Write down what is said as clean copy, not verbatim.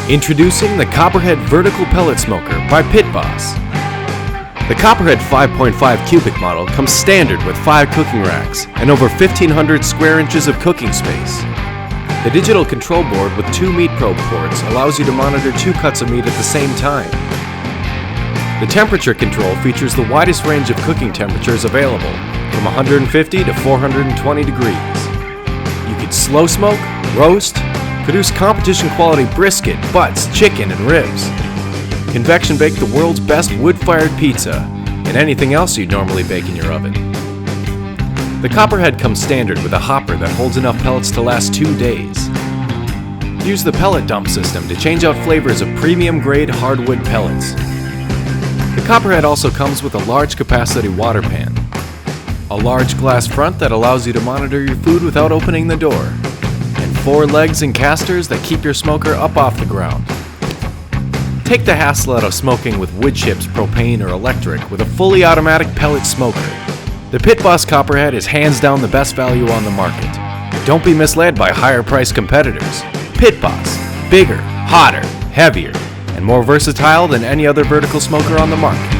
Introducing the Copperhead Vertical Pellet Smoker by Boss. The Copperhead 5.5 cubic model comes standard with 5 cooking racks and over 1,500 square inches of cooking space. The digital control board with 2 meat probe ports allows you to monitor 2 cuts of meat at the same time. The temperature control features the widest range of cooking temperatures available, from 150 to 420 degrees. You can slow smoke, roast, produce competition quality brisket, butts, chicken, and ribs. Convection bake the world's best wood-fired pizza and anything else you'd normally bake in your oven. The Copperhead comes standard with a hopper that holds enough pellets to last 2 days. Use the pellet dump system to change out flavors of premium-grade hardwood pellets. The Copperhead also comes with a large capacity water pan, a large glass front that allows you to monitor your food without opening the door, and 4 legs and casters that keep your smoker up off the ground. Take the hassle out of smoking with wood chips, propane, or electric with a fully automatic pellet smoker. The Boss Copperhead is hands down the best value on the market. Don't be misled by higher priced competitors. Boss, bigger, hotter, heavier, and more versatile than any other vertical smoker on the market.